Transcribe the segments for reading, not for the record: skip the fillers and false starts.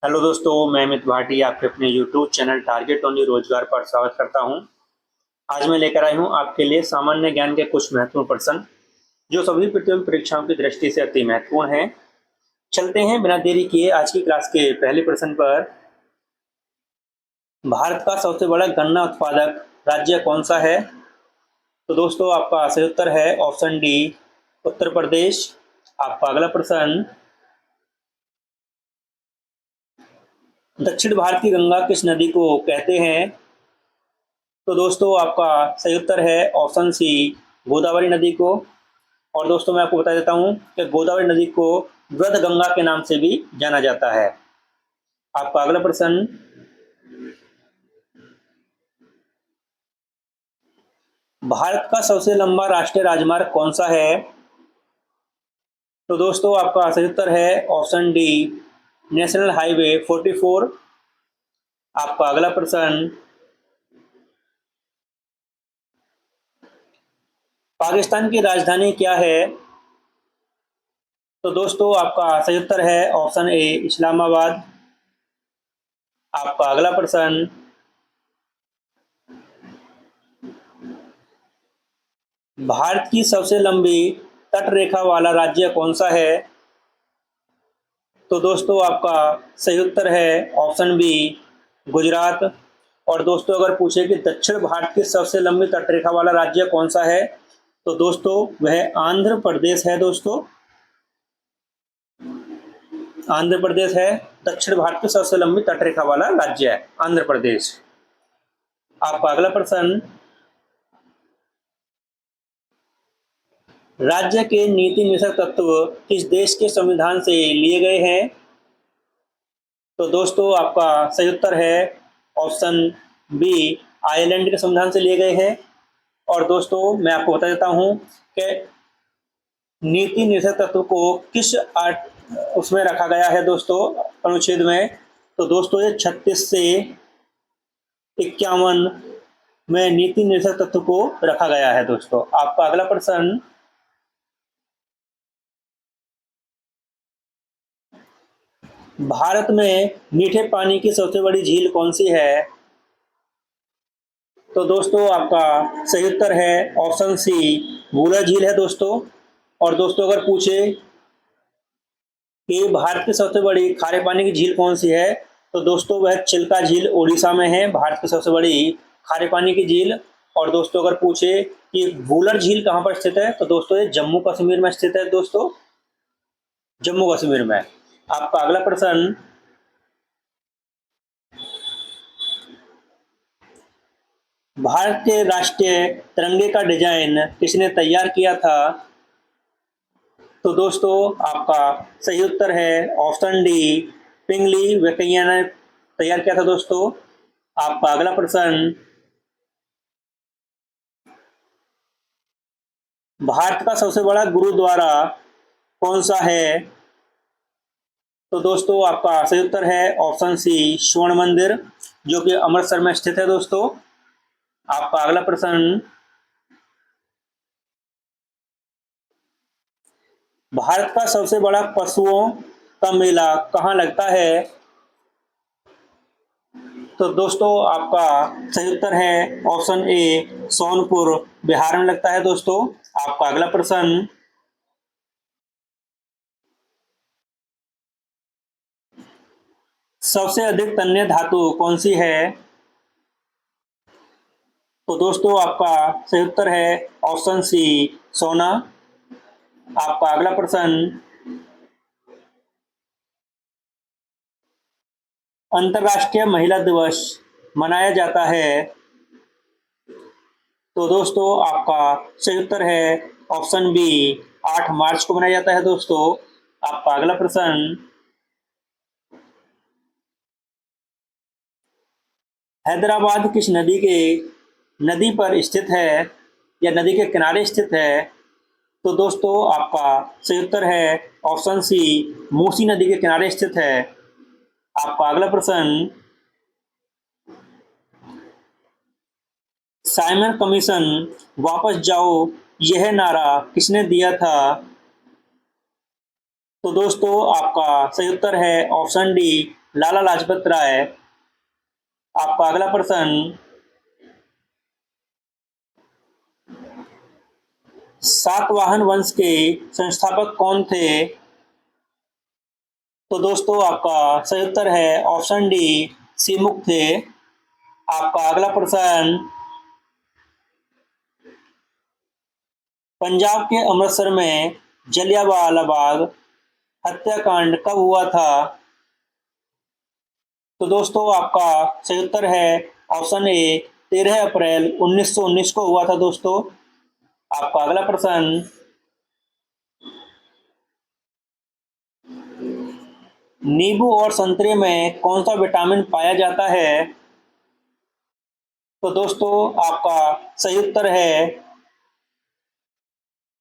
Hello दोस्तों, मैं अमित भाटी आपके अपने यूट्यूब चैनल टारगेट ओनली रोजगार पर स्वागत करता हूं। आज मैं लेकर आई हूं आपके लिए सामान्य ज्ञान के कुछ महत्वपूर्ण प्रश्न जो सभी प्रतियोगी परीक्षाओं की दृष्टि से अति महत्वपूर्ण हैं। चलते हैं बिना देरी किए आज की क्लास के पहले प्रश्न पर। भारत का सबसे बड़ा गन्ना उत्पादक राज्य कौन सा है? तो दोस्तों आपका सही उत्तर है ऑप्शन डी, उत्तर प्रदेश। आपका अगला प्रश्न, दक्षिण भारत की गंगा किस नदी को कहते हैं? तो दोस्तों आपका सही उत्तर है ऑप्शन सी, गोदावरी नदी को। और दोस्तों मैं आपको बता देता हूं कि गोदावरी नदी को वृद्ध गंगा के नाम से भी जाना जाता है। आपका अगला प्रश्न, भारत का सबसे लंबा राष्ट्रीय राजमार्ग कौन सा है? तो दोस्तों आपका सही उत्तर है ऑप्शन डी, नेशनल हाईवे 44। आपका अगला प्रश्न, पाकिस्तान की राजधानी क्या है? तो दोस्तों आपका सही उत्तर है ऑप्शन ए, इस्लामाबाद। आपका अगला प्रश्न, भारत की सबसे लंबी तट रेखा वाला राज्य कौन सा है? तो दोस्तों आपका सही उत्तर है ऑप्शन बी, गुजरात। और दोस्तों अगर पूछे कि दक्षिण भारत की सबसे लंबी तटरेखा वाला राज्य कौन सा है, तो दोस्तों वह आंध्र प्रदेश है। दोस्तों आंध्र प्रदेश है दक्षिण भारत की सबसे लंबी तटरेखा वाला राज्य है, आंध्र प्रदेश। आपका अगला प्रश्न, राज्य के नीति निषेध तत्व किस देश के संविधान से लिए गए हैं? तो दोस्तों आपका सही उत्तर है ऑप्शन बी, आयरलैंड के संविधान से लिए गए हैं। और दोस्तों मैं आपको बता देता हूं कि नीति निषेध तत्व को किस उसमें रखा गया है दोस्तों, अनुच्छेद में। तो दोस्तों ये 36 से 51 में नीति निषेध तत्व को रखा गया है। दोस्तों आपका अगला प्रश्न, भारत में मीठे पानी की सबसे बड़ी झील कौन सी है? तो दोस्तों आपका सही उत्तर है ऑप्शन सी, भूरा झील है दोस्तों। और दोस्तों अगर पूछे कि भारत की सबसे बड़ी खारे पानी की झील कौन सी है, तो दोस्तों वह चिल्का झील उड़ीसा में है, भारत की सबसे बड़ी खारे पानी की झील। और दोस्तों अगर पूछे कि वूलर झील कहाँ पर स्थित है, तो दोस्तों ये जम्मू कश्मीर में स्थित है। दोस्तों जम्मू कश्मीर में। आपका अगला प्रश्न, भारत के राष्ट्रीय तिरंगे का डिजाइन किसने तैयार किया था? तो दोस्तों आपका सही उत्तर है ऑप्शन डी, पिंगली वेंकैया ने तैयार किया था। दोस्तों आपका अगला प्रश्न, भारत का सबसे बड़ा गुरुद्वारा कौन सा है? तो दोस्तों आपका सही उत्तर है ऑप्शन सी, स्वर्ण मंदिर, जो कि अमृतसर में स्थित है। दोस्तों आपका अगला प्रश्न, भारत का सबसे बड़ा पशुओं का मेला कहाँ लगता है? तो दोस्तों आपका सही उत्तर है ऑप्शन ए, सोनपुर, बिहार में लगता है। दोस्तों आपका अगला प्रश्न, सबसे अधिक तन्य धातु कौन सी है? तो दोस्तों आपका सही उत्तर है ऑप्शन सी, सोना। आपका अगला प्रश्न, अंतर्राष्ट्रीय महिला दिवस मनाया जाता है? तो दोस्तों आपका सही उत्तर है ऑप्शन बी, 8 मार्च को मनाया जाता है। दोस्तों आपका अगला प्रश्न, हैदराबाद किस नदी पर स्थित है या नदी के किनारे स्थित है? तो दोस्तों आपका सही उत्तर है ऑप्शन सी, मूसी नदी के किनारे स्थित है। आपका अगला प्रश्न, साइमन कमीशन वापस जाओ यह नारा किसने दिया था? तो दोस्तों आपका सही उत्तर है ऑप्शन डी, लाला लाजपत राय। आपका अगला प्रश्न, सातवाहन वंश के संस्थापक कौन थे? तो दोस्तों आपका सही उत्तर है ऑप्शन डी, सिमुक थे। आपका अगला प्रश्न, पंजाब के अमृतसर में जलियांवाला बाग हत्याकांड कब हुआ था? तो दोस्तों आपका सही उत्तर है ऑप्शन ए, 13 अप्रैल 1919 को हुआ था दोस्तों। आपका अगला प्रश्न, नींबू और संतरे में कौन सा विटामिन पाया जाता है? तो दोस्तों आपका सही उत्तर है,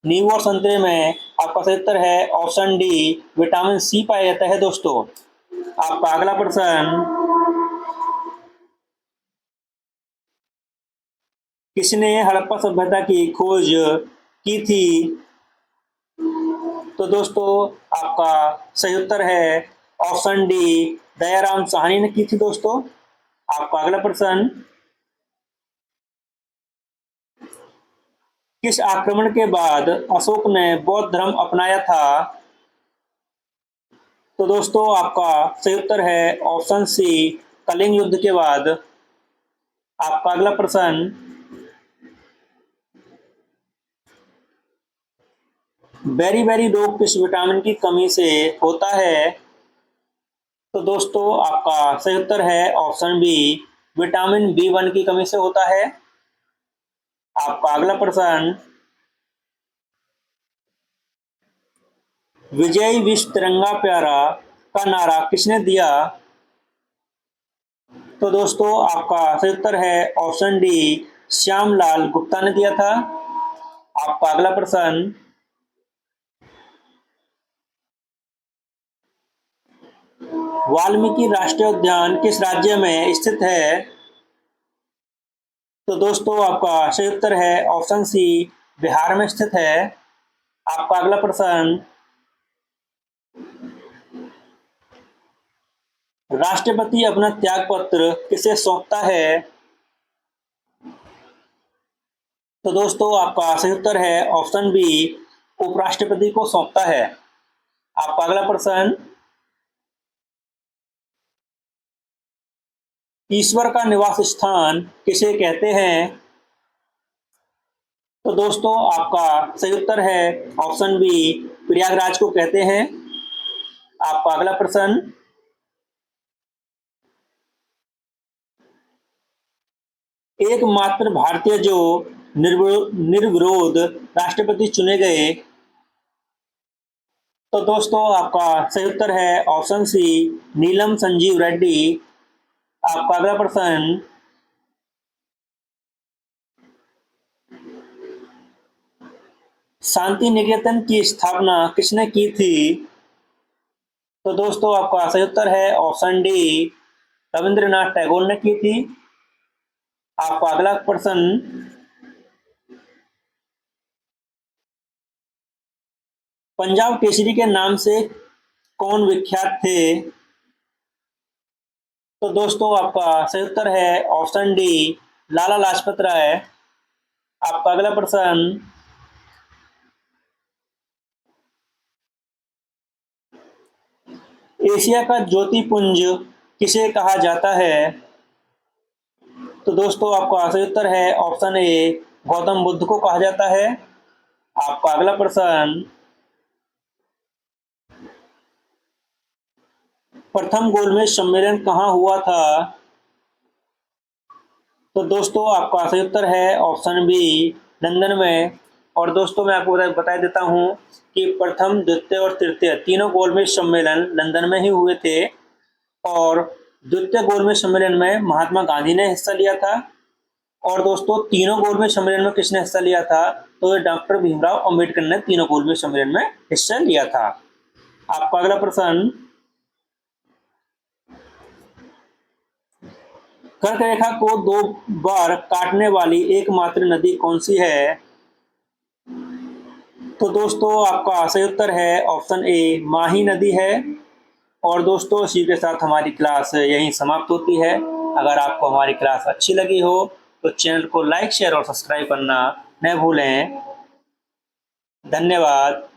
नींबू और संतरे में आपका सही उत्तर है ऑप्शन डी, विटामिन सी पाया जाता है दोस्तों। आपका अगला प्रश्न, किसने हड़प्पा सभ्यता की खोज की थी? तो दोस्तों आपका सही उत्तर है ऑप्शन डी, दयाराम साहनी ने की थी दोस्तों। आपका अगला प्रश्न, किस आक्रमण के बाद अशोक ने बौद्ध धर्म अपनाया था? तो दोस्तों आपका सही उत्तर है ऑप्शन सी, कलिंग युद्ध के बाद। आपका अगला प्रश्न, बेरी बेरी रोग किस विटामिन की कमी से होता है? तो दोस्तों आपका सही उत्तर है ऑप्शन बी, विटामिन बी1 की कमी से होता है। आपका अगला प्रश्न, विजय विश्व तिरंगा प्यारा का नारा किसने दिया? तो दोस्तों आपका सही उत्तर है ऑप्शन डी, श्यामलाल गुप्ता ने दिया था। आपका अगला प्रश्न, वाल्मीकि राष्ट्रीय उद्यान किस राज्य में स्थित है? तो दोस्तों आपका सही उत्तर है ऑप्शन सी, बिहार में स्थित है। आपका अगला प्रश्न, राष्ट्रपति अपना त्याग पत्र किसे सौंपता है? तो दोस्तों आपका सही उत्तर है ऑप्शन बी, उपराष्ट्रपति को सौंपता है। आपका अगला प्रश्न, ईश्वर का निवास स्थान किसे कहते हैं? तो दोस्तों आपका सही उत्तर है ऑप्शन बी, प्रयागराज को कहते हैं। आपका अगला प्रश्न, एकमात्र भारतीय जो निर्विरोध राष्ट्रपति चुने गए? तो दोस्तों आपका सही उत्तर है ऑप्शन सी, नीलम संजीव रेड्डी। आपका अगला प्रश्न, शांति निकेतन की स्थापना किसने की थी? तो दोस्तों आपका सही उत्तर है ऑप्शन डी, रविंद्रनाथ टैगोर ने की थी। आपका अगला प्रश्न, पंजाब केसरी के नाम से कौन विख्यात थे? तो दोस्तों आपका सही उत्तर है ऑप्शन डी, लाला लाजपत राय। आपका अगला प्रश्न, एशिया का ज्योतिपुंज किसे कहा जाता है? तो दोस्तों आपका सही उत्तर है ऑप्शन ए, गौतम बुद्ध को कहा जाता है। आपका अगला प्रश्न, प्रथम गोलमेज सम्मेलन कहाँ हुआ था? तो दोस्तों आपका सही उत्तर है ऑप्शन बी, लंदन में। और दोस्तों मैं आपको बता देता हूँ कि प्रथम, द्वितीय और तृतीय तीनों गोलमेज सम्मेलन लंदन में ही हुए थे। और द्वितीय गोलमेज सम्मेलन में महात्मा गांधी ने हिस्सा लिया था। और दोस्तों तीनों गोलमेज सम्मेलन में किसने हिस्सा लिया था? तो ये डॉक्टर भीमराव अंबेडकर ने तीनों गोलमेज सम्मेलन में हिस्सा लिया था। आपका अगला प्रश्न, कर्क रेखा को 2 बार काटने वाली एकमात्र नदी कौन सी है? तो दोस्तों आपका सही उत्तर है ऑप्शन ए, माही नदी है। और दोस्तों इसी के साथ हमारी क्लास यहीं समाप्त होती है। अगर आपको हमारी क्लास अच्छी लगी हो तो चैनल को लाइक शेयर और सब्सक्राइब करना न भूलें। धन्यवाद।